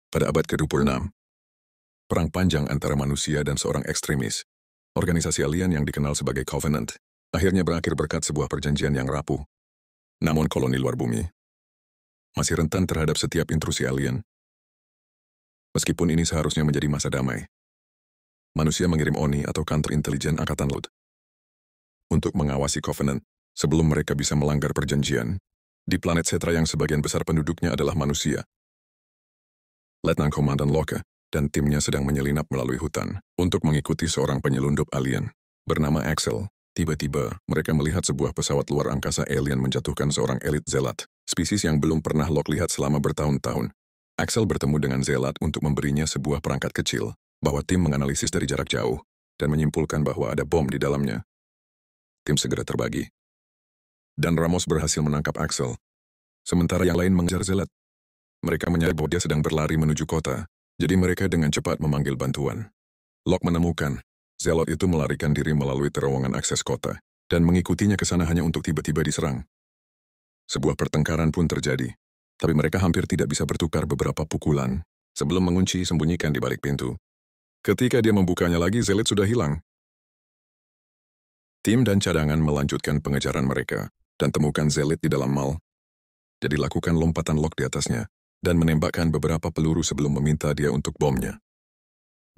Pada abad ke-26, perang panjang antara manusia dan seorang ekstremis, organisasi alien yang dikenal sebagai Covenant, akhirnya berakhir berkat sebuah perjanjian yang rapuh. Namun koloni luar bumi masih rentan terhadap setiap intrusi alien. Meskipun ini seharusnya menjadi masa damai, manusia mengirim ONI atau Counter Intelligence Angkatan Laut untuk mengawasi Covenant sebelum mereka bisa melanggar perjanjian di planet Cetra yang sebagian besar penduduknya adalah manusia. Letnan Komandan Locke dan timnya sedang menyelinap melalui hutan untuk mengikuti seorang penyelundup alien bernama Axel. Tiba-tiba, mereka melihat sebuah pesawat luar angkasa alien menjatuhkan seorang elit Zealot, spesies yang belum pernah Locke lihat selama bertahun-tahun. Axel bertemu dengan Zealot untuk memberinya sebuah perangkat kecil, bahwa tim menganalisis dari jarak jauh, dan menyimpulkan bahwa ada bom di dalamnya. Tim segera terbagi. Dan Ramos berhasil menangkap Axel, sementara yang lain mengejar Zealot. Mereka menyadari bahwa dia sedang berlari menuju kota, jadi mereka dengan cepat memanggil bantuan. Locke menemukan Zealot itu melarikan diri melalui terowongan akses kota, dan mengikutinya ke sana hanya untuk tiba-tiba diserang. Sebuah pertengkaran pun terjadi, tapi mereka hampir tidak bisa bertukar beberapa pukulan, sebelum mengunci sembunyikan di balik pintu. Ketika dia membukanya lagi, Zealot sudah hilang. Tim dan cadangan melanjutkan pengejaran mereka, dan temukan Zealot di dalam mall. Jadi lakukan lompatan Locke di atasnya, dan menembakkan beberapa peluru sebelum meminta dia untuk bomnya.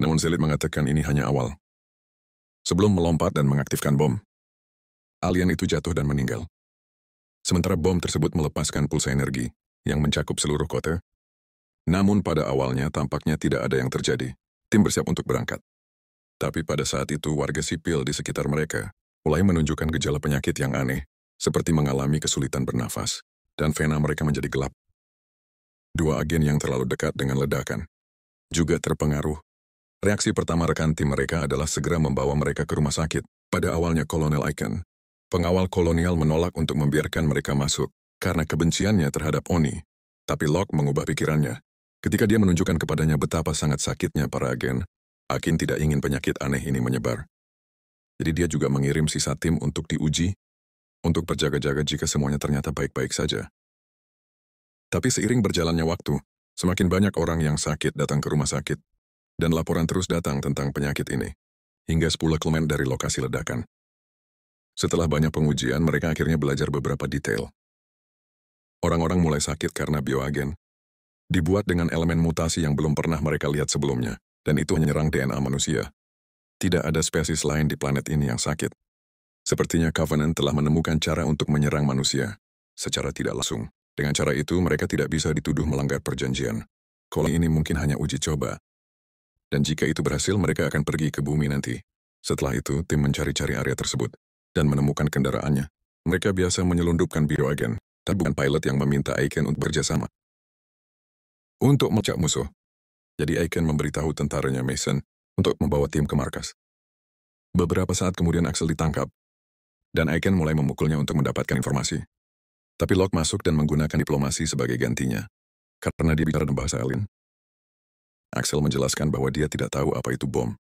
Namun Zealot mengatakan ini hanya awal. Sebelum melompat dan mengaktifkan bom, alien itu jatuh dan meninggal. Sementara bom tersebut melepaskan pulsa energi yang mencakup seluruh kota. Namun pada awalnya tampaknya tidak ada yang terjadi. Tim bersiap untuk berangkat. Tapi pada saat itu warga sipil di sekitar mereka mulai menunjukkan gejala penyakit yang aneh, seperti mengalami kesulitan bernafas, dan vena mereka menjadi gelap. Dua agen yang terlalu dekat dengan ledakan juga terpengaruh. Reaksi pertama rekan tim mereka adalah segera membawa mereka ke rumah sakit. Pada awalnya Kolonel Aiken, pengawal kolonial, menolak untuk membiarkan mereka masuk karena kebenciannya terhadap ONI. Tapi Locke mengubah pikirannya. Ketika dia menunjukkan kepadanya betapa sangat sakitnya para agen, Aiken tidak ingin penyakit aneh ini menyebar. Jadi dia juga mengirim sisa tim untuk diuji, untuk berjaga-jaga jika semuanya ternyata baik-baik saja. Tapi seiring berjalannya waktu, semakin banyak orang yang sakit datang ke rumah sakit, dan laporan terus datang tentang penyakit ini, hingga 10 km dari lokasi ledakan. Setelah banyak pengujian, mereka akhirnya belajar beberapa detail. Orang-orang mulai sakit karena bioagen, dibuat dengan elemen mutasi yang belum pernah mereka lihat sebelumnya, dan itu menyerang DNA manusia. Tidak ada spesies lain di planet ini yang sakit. Sepertinya Covenant telah menemukan cara untuk menyerang manusia, secara tidak langsung. Dengan cara itu, mereka tidak bisa dituduh melanggar perjanjian. Koloni ini mungkin hanya uji coba. Dan jika itu berhasil, mereka akan pergi ke bumi nanti. Setelah itu, tim mencari-cari area tersebut, dan menemukan kendaraannya. Mereka biasa menyelundupkan bioagen, tapi bukan pilot yang meminta Aiken untuk bekerjasama untuk melacak musuh. Jadi Aiken memberitahu tentaranya Mason untuk membawa tim ke markas. Beberapa saat kemudian Axel ditangkap, dan Aiken mulai memukulnya untuk mendapatkan informasi. Tapi Locke masuk dan menggunakan diplomasi sebagai gantinya, karena dia bicara dalam bahasa alien. Axel menjelaskan bahwa dia tidak tahu apa itu bom.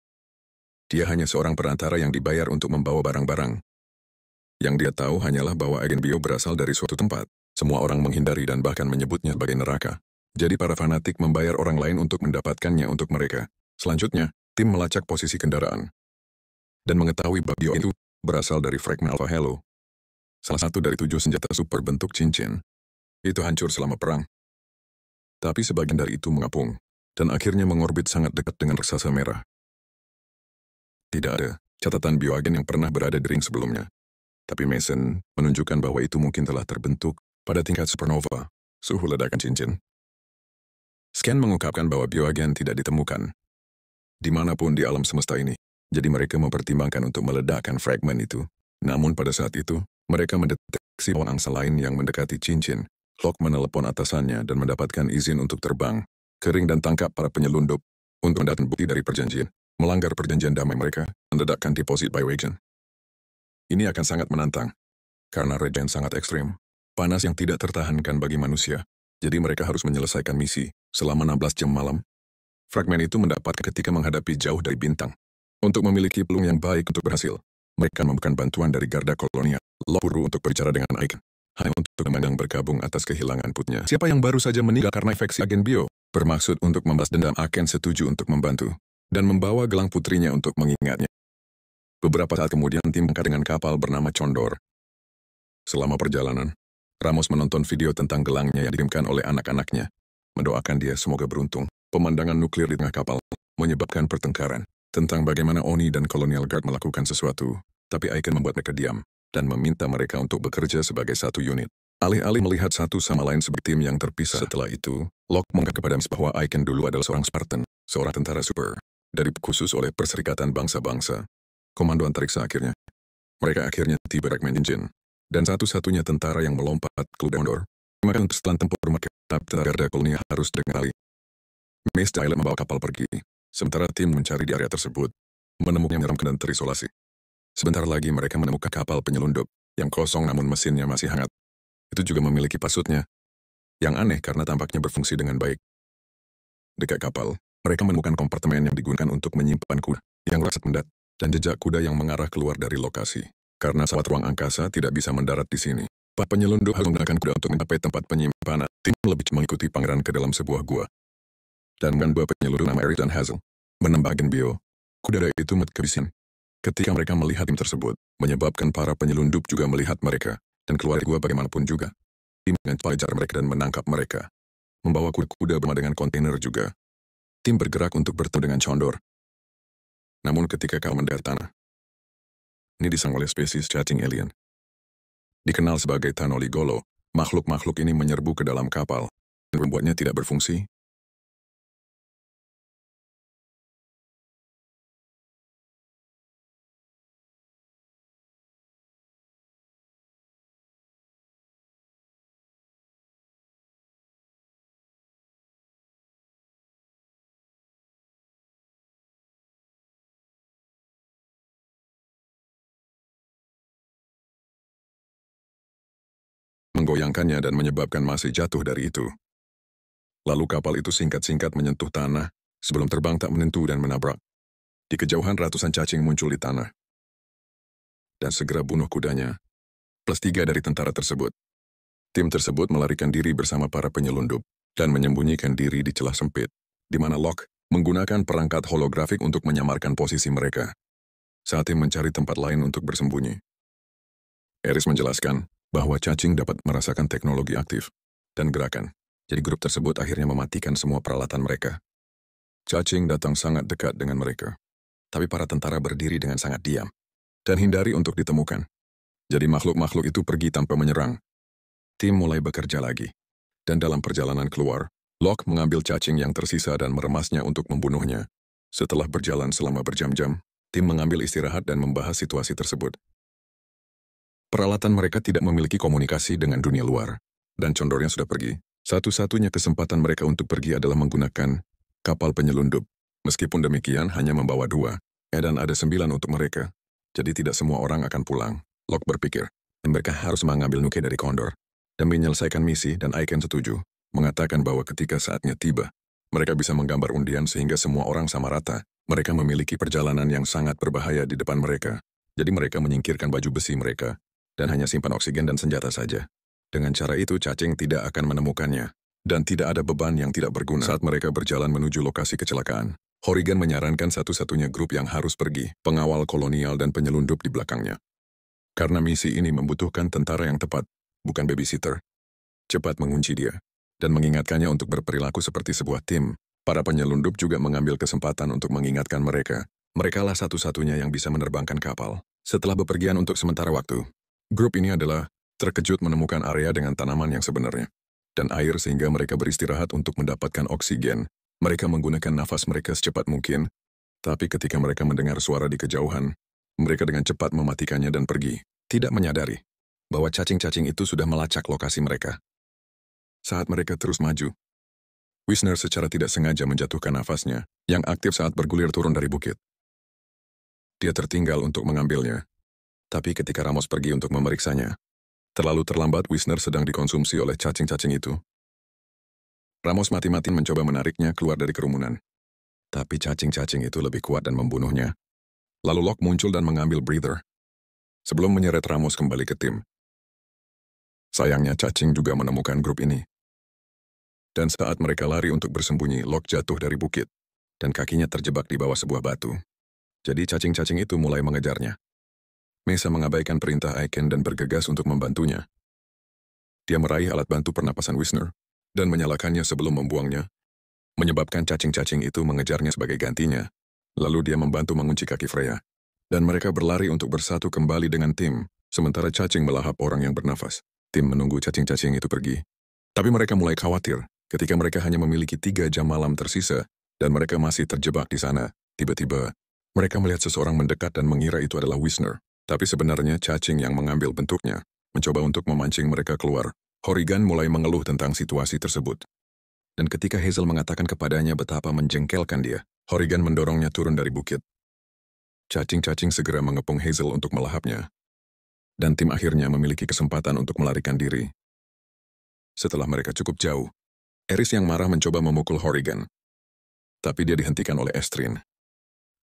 Dia hanya seorang perantara yang dibayar untuk membawa barang-barang. Yang dia tahu hanyalah bahwa agen bio berasal dari suatu tempat. Semua orang menghindari dan bahkan menyebutnya sebagai neraka. Jadi para fanatik membayar orang lain untuk mendapatkannya untuk mereka. Selanjutnya, tim melacak posisi kendaraan dan mengetahui bahwa bio itu berasal dari fragmen Alpha Halo. Salah satu dari 7 senjata super bentuk cincin. Itu hancur selama perang. Tapi sebagian dari itu mengapung, dan akhirnya mengorbit sangat dekat dengan raksasa merah. Tidak ada catatan bioagen yang pernah berada di ring sebelumnya. Tapi Mason menunjukkan bahwa itu mungkin telah terbentuk pada tingkat supernova, suhu ledakan cincin. Scan mengungkapkan bahwa bioagen tidak ditemukan dimanapun di alam semesta ini. Jadi mereka mempertimbangkan untuk meledakkan fragmen itu. Namun pada saat itu, mereka mendeteksi pohon angsa lain yang mendekati cincin. Locke menelepon atasannya dan mendapatkan izin untuk terbang, kering dan tangkap para penyelundup untuk mendatangkan bukti dari perjanjian, melanggar perjanjian damai mereka, mendedakkan deposit by region. Ini akan sangat menantang, karena region sangat ekstrim, panas yang tidak tertahankan bagi manusia, jadi mereka harus menyelesaikan misi selama 16 jam malam. Fragmen itu mendapatkan ketika menghadapi jauh dari bintang. Untuk memiliki peluang yang baik untuk berhasil, mereka membutuhkan bantuan dari garda kolonial. Locke buru untuk berbicara dengan Aiken, hanya untuk memandang bergabung atas kehilangan putnya. Siapa yang baru saja meninggal karena infeksi agen bio? Bermaksud untuk membalas dendam, Aken setuju untuk membantu dan membawa gelang putrinya untuk mengingatnya. Beberapa saat kemudian tim angkat dengan kapal bernama Condor. Selama perjalanan, Ramos menonton video tentang gelangnya yang dikirimkan oleh anak-anaknya. Mendoakan dia semoga beruntung. Pemandangan nuklir di tengah kapal menyebabkan pertengkaran tentang bagaimana Oni dan Colonial Guard melakukan sesuatu, tapi Aiken membuat mereka diam dan meminta mereka untuk bekerja sebagai satu unit. Alih-alih melihat satu sama lain sebagai tim yang terpisah. Setelah itu, Locke mengungkap kepada Miss bahwa Aiken dulu adalah seorang Spartan, seorang tentara super, dari khusus oleh Perserikatan Bangsa-Bangsa. Komando antariksa akhirnya. Mereka akhirnya tiba di Engine, dan satu-satunya tentara yang melompat ke Condor. Maka untuk setelah tempur mereka, tentara garda kolonial harus dengan kali. Miss Jailet membawa kapal pergi, sementara tim mencari di area tersebut, menemukan yang menyeramkan dan terisolasi. Sebentar lagi mereka menemukan kapal penyelundup, yang kosong namun mesinnya masih hangat. Itu juga memiliki pasutnya, yang aneh karena tampaknya berfungsi dengan baik. Dekat kapal, mereka menemukan kompartemen yang digunakan untuk menyimpan kuda, yang rasat mendat, dan jejak kuda yang mengarah keluar dari lokasi. Karena pesawat ruang angkasa tidak bisa mendarat di sini, para penyelundup harus menggunakan kuda untuk mencapai tempat penyimpanan. Tim lebih mengikuti pangeran ke dalam sebuah gua. Dan dengan dua penyelundup nama Eric dan Hazel, menembak Genbio. Kuda itu kebisin. Ketika mereka melihat tim tersebut, menyebabkan para penyelundup juga melihat mereka, dan keluar dari gua bagaimanapun juga. Tim dengan cepat mengejar mereka dan menangkap mereka. Membawa kuda-kuda bersama dengan kontainer juga. Tim bergerak untuk bertemu dengan Condor. Namun ketika kau mendarat tanah, ini disang oleh spesies cacing alien. Dikenal sebagai Tanoligolo, makhluk-makhluk ini menyerbu ke dalam kapal, dan membuatnya tidak berfungsi. Menggoyangkannya dan menyebabkan masih jatuh dari itu. Lalu kapal itu singkat-singkat menyentuh tanah, sebelum terbang tak menentu dan menabrak. Di kejauhan ratusan cacing muncul di tanah. Dan segera bunuh kudanya, plus 3 dari tentara tersebut. Tim tersebut melarikan diri bersama para penyelundup, dan menyembunyikan diri di celah sempit, di mana Locke menggunakan perangkat holografik untuk menyamarkan posisi mereka. Saat tim mencari tempat lain untuk bersembunyi. Eris menjelaskan bahwa cacing dapat merasakan teknologi aktif dan gerakan, jadi grup tersebut akhirnya mematikan semua peralatan mereka. Cacing datang sangat dekat dengan mereka, tapi para tentara berdiri dengan sangat diam, dan hindari untuk ditemukan. Jadi makhluk-makhluk itu pergi tanpa menyerang. Tim mulai bekerja lagi, dan dalam perjalanan keluar, Locke mengambil cacing yang tersisa dan meremasnya untuk membunuhnya. Setelah berjalan selama berjam-jam, tim mengambil istirahat dan membahas situasi tersebut. Peralatan mereka tidak memiliki komunikasi dengan dunia luar, dan Condornya sudah pergi. Satu-satunya kesempatan mereka untuk pergi adalah menggunakan kapal penyelundup. Meskipun demikian, hanya membawa 2, dan ada 9 untuk mereka. Jadi tidak semua orang akan pulang. Locke berpikir, mereka harus mengambil Nuke dari Condor, dan menyelesaikan misi, dan Aiken setuju, mengatakan bahwa ketika saatnya tiba, mereka bisa menggambar undian sehingga semua orang sama rata. Mereka memiliki perjalanan yang sangat berbahaya di depan mereka, jadi mereka menyingkirkan baju besi mereka, dan hanya simpan oksigen dan senjata saja. Dengan cara itu cacing tidak akan menemukannya, dan tidak ada beban yang tidak berguna. Saat mereka berjalan menuju lokasi kecelakaan, Horrigan menyarankan satu-satunya grup yang harus pergi, pengawal kolonial dan penyelundup di belakangnya. Karena misi ini membutuhkan tentara yang tepat, bukan babysitter. Cepat mengunci dia, dan mengingatkannya untuk berperilaku seperti sebuah tim. Para penyelundup juga mengambil kesempatan untuk mengingatkan mereka. Merekalah satu-satunya yang bisa menerbangkan kapal. Setelah bepergian untuk sementara waktu, grup ini adalah terkejut menemukan area dengan tanaman yang sebenarnya, dan air sehingga mereka beristirahat untuk mendapatkan oksigen. Mereka menggunakan nafas mereka secepat mungkin, tapi ketika mereka mendengar suara di kejauhan, mereka dengan cepat mematikannya dan pergi, tidak menyadari bahwa cacing-cacing itu sudah melacak lokasi mereka. Saat mereka terus maju, Wisner secara tidak sengaja menjatuhkan nafasnya, yang aktif saat bergulir turun dari bukit. Dia tertinggal untuk mengambilnya, tapi ketika Ramos pergi untuk memeriksanya, terlalu terlambat. Wisner sedang dikonsumsi oleh cacing-cacing itu. Ramos mati-matian mencoba menariknya keluar dari kerumunan. Tapi cacing-cacing itu lebih kuat dan membunuhnya. Lalu Locke muncul dan mengambil breather, sebelum menyeret Ramos kembali ke tim. Sayangnya cacing juga menemukan grup ini. Dan saat mereka lari untuk bersembunyi, Locke jatuh dari bukit, dan kakinya terjebak di bawah sebuah batu. Jadi cacing-cacing itu mulai mengejarnya. Mesa mengabaikan perintah Aiken dan bergegas untuk membantunya. Dia meraih alat bantu pernapasan Wisner, dan menyalakannya sebelum membuangnya, menyebabkan cacing-cacing itu mengejarnya sebagai gantinya. Lalu dia membantu mengunci kaki Freya. Dan mereka berlari untuk bersatu kembali dengan tim, sementara cacing melahap orang yang bernafas. Tim menunggu cacing-cacing itu pergi. Tapi mereka mulai khawatir ketika mereka hanya memiliki 3 jam malam tersisa, dan mereka masih terjebak di sana. Tiba-tiba, mereka melihat seseorang mendekat dan mengira itu adalah Wisner. Tapi sebenarnya cacing yang mengambil bentuknya, mencoba untuk memancing mereka keluar. Horrigan mulai mengeluh tentang situasi tersebut. Dan ketika Hazel mengatakan kepadanya betapa menjengkelkan dia, Horrigan mendorongnya turun dari bukit. Cacing-cacing segera mengepung Hazel untuk melahapnya. Dan tim akhirnya memiliki kesempatan untuk melarikan diri. Setelah mereka cukup jauh, Eris yang marah mencoba memukul Horrigan. Tapi dia dihentikan oleh Estrin.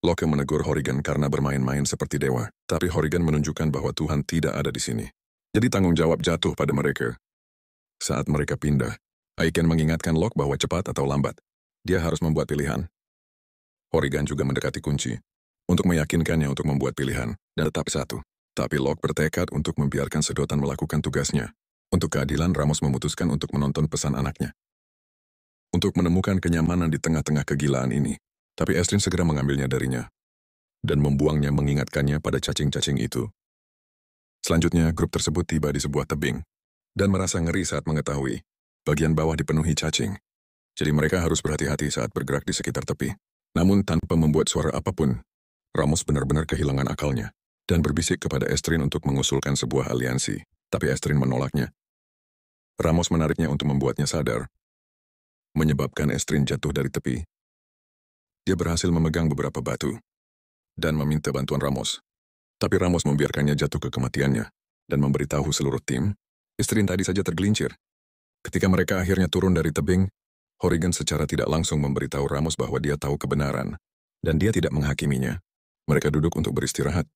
Locke menegur Horrigan karena bermain-main seperti dewa, tapi Horrigan menunjukkan bahwa Tuhan tidak ada di sini. Jadi tanggung jawab jatuh pada mereka. Saat mereka pindah, Aiken mengingatkan Locke bahwa cepat atau lambat, dia harus membuat pilihan. Horrigan juga mendekati kunci, untuk meyakinkannya untuk membuat pilihan, dan tetap satu. Tapi Locke bertekad untuk membiarkan sedotan melakukan tugasnya. Untuk keadilan, Ramos memutuskan untuk menonton pesan anaknya. Untuk menemukan kenyamanan di tengah-tengah kegilaan ini, tapi Estrin segera mengambilnya darinya, dan membuangnya mengingatkannya pada cacing-cacing itu. Selanjutnya, grup tersebut tiba di sebuah tebing, dan merasa ngeri saat mengetahui bagian bawah dipenuhi cacing. Jadi mereka harus berhati-hati saat bergerak di sekitar tepi. Namun tanpa membuat suara apapun, Ramos benar-benar kehilangan akalnya, dan berbisik kepada Estrin untuk mengusulkan sebuah aliansi, tapi Estrin menolaknya. Ramos menariknya untuk membuatnya sadar, menyebabkan Estrin jatuh dari tepi. Dia berhasil memegang beberapa batu, dan meminta bantuan Ramos. Tapi Ramos membiarkannya jatuh ke kematiannya, dan memberitahu seluruh tim, Estrin tadi saja tergelincir. Ketika mereka akhirnya turun dari tebing, Horrigan secara tidak langsung memberitahu Ramos bahwa dia tahu kebenaran, dan dia tidak menghakiminya. Mereka duduk untuk beristirahat,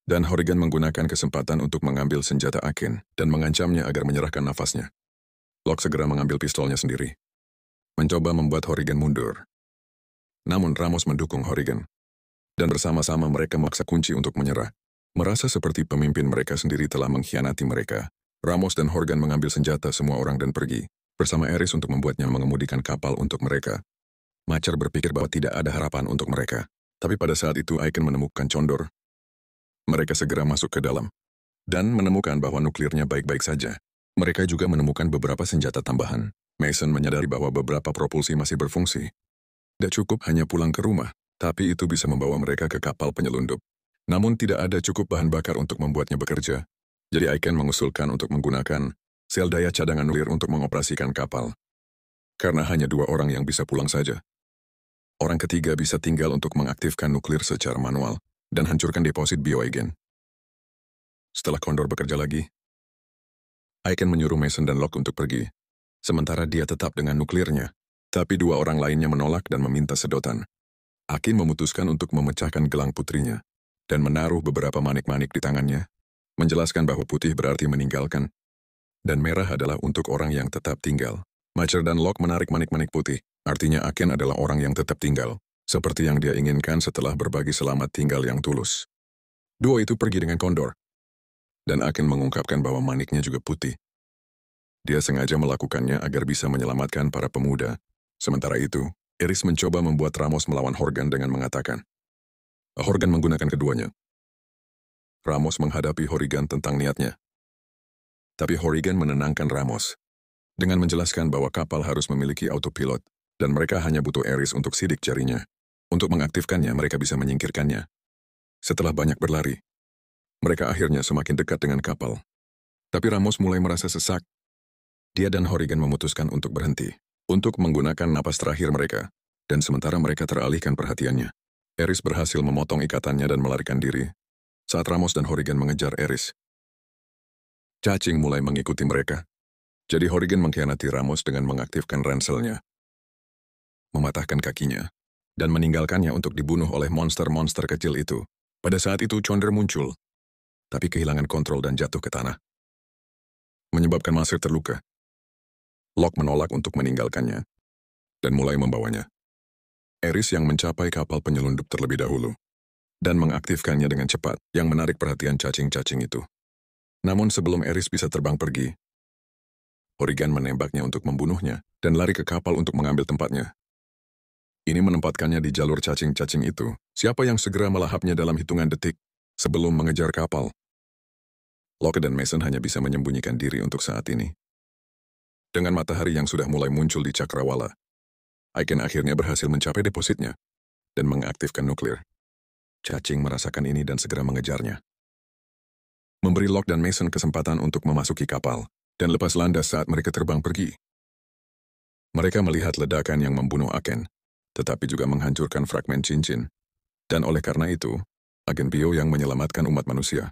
dan Horrigan menggunakan kesempatan untuk mengambil senjata Aiken dan mengancamnya agar menyerahkan nafasnya. Locke segera mengambil pistolnya sendiri, mencoba membuat Horrigan mundur. Namun Ramos mendukung Horrigan, dan bersama-sama mereka memaksa kunci untuk menyerah. Merasa seperti pemimpin mereka sendiri telah mengkhianati mereka, Ramos dan Horrigan mengambil senjata semua orang dan pergi, bersama Eris untuk membuatnya mengemudikan kapal untuk mereka. Macer berpikir bahwa tidak ada harapan untuk mereka. Tapi pada saat itu Aiken menemukan Condor. Mereka segera masuk ke dalam, dan menemukan bahwa nuklirnya baik-baik saja. Mereka juga menemukan beberapa senjata tambahan. Mason menyadari bahwa beberapa propulsi masih berfungsi. Tidak cukup hanya pulang ke rumah, tapi itu bisa membawa mereka ke kapal penyelundup. Namun tidak ada cukup bahan bakar untuk membuatnya bekerja. Jadi Aiken mengusulkan untuk menggunakan sel daya cadangan nuklir untuk mengoperasikan kapal. Karena hanya 2 orang yang bisa pulang saja. Orang ketiga bisa tinggal untuk mengaktifkan nuklir secara manual dan hancurkan deposit bioagen. Setelah Condor bekerja lagi, Aiken menyuruh Mason dan Locke untuk pergi, sementara dia tetap dengan nuklirnya. Tapi 2 orang lainnya menolak dan meminta sedotan. Aiken memutuskan untuk memecahkan gelang putrinya dan menaruh beberapa manik-manik di tangannya, menjelaskan bahwa putih berarti meninggalkan, dan merah adalah untuk orang yang tetap tinggal. Macer dan Locke menarik manik-manik putih. Artinya Aiken adalah orang yang tetap tinggal, seperti yang dia inginkan setelah berbagi selamat tinggal yang tulus. Duo itu pergi dengan Condor, dan Aiken mengungkapkan bahwa maniknya juga putih. Dia sengaja melakukannya agar bisa menyelamatkan para pemuda. Sementara itu, Eris mencoba membuat Ramos melawan Horrigan dengan mengatakan, Horrigan menggunakan keduanya. Ramos menghadapi Horrigan tentang niatnya. Tapi Horrigan menenangkan Ramos, dengan menjelaskan bahwa kapal harus memiliki autopilot, dan mereka hanya butuh Eris untuk sidik jarinya. Untuk mengaktifkannya, mereka bisa menyingkirkannya. Setelah banyak berlari, mereka akhirnya semakin dekat dengan kapal. Tapi Ramos mulai merasa sesak. Dia dan Horrigan memutuskan untuk berhenti, untuk menggunakan napas terakhir mereka, dan sementara mereka teralihkan perhatiannya. Eris berhasil memotong ikatannya dan melarikan diri, saat Ramos dan Horrigan mengejar Eris. Cacing mulai mengikuti mereka. Jadi Horrigan mengkhianati Ramos dengan mengaktifkan ranselnya, mematahkan kakinya, dan meninggalkannya untuk dibunuh oleh monster-monster kecil itu. Pada saat itu Condor muncul, tapi kehilangan kontrol dan jatuh ke tanah, menyebabkan Macer terluka. Locke menolak untuk meninggalkannya dan mulai membawanya. Eris yang mencapai kapal penyelundup terlebih dahulu dan mengaktifkannya dengan cepat yang menarik perhatian cacing-cacing itu. Namun sebelum Eris bisa terbang pergi, Origan menembaknya untuk membunuhnya dan lari ke kapal untuk mengambil tempatnya. Ini menempatkannya di jalur cacing-cacing itu. Siapa yang segera melahapnya dalam hitungan detik sebelum mengejar kapal? Locke dan Mason hanya bisa menyembunyikan diri untuk saat ini. Dengan matahari yang sudah mulai muncul di cakrawala, Aiken akhirnya berhasil mencapai depositnya dan mengaktifkan nuklir. Cacing merasakan ini dan segera mengejarnya. Memberi Locke dan Mason kesempatan untuk memasuki kapal dan lepas landas saat mereka terbang pergi. Mereka melihat ledakan yang membunuh Aken, tetapi juga menghancurkan fragmen cincin. Dan oleh karena itu, agen bio yang menyelamatkan umat manusia.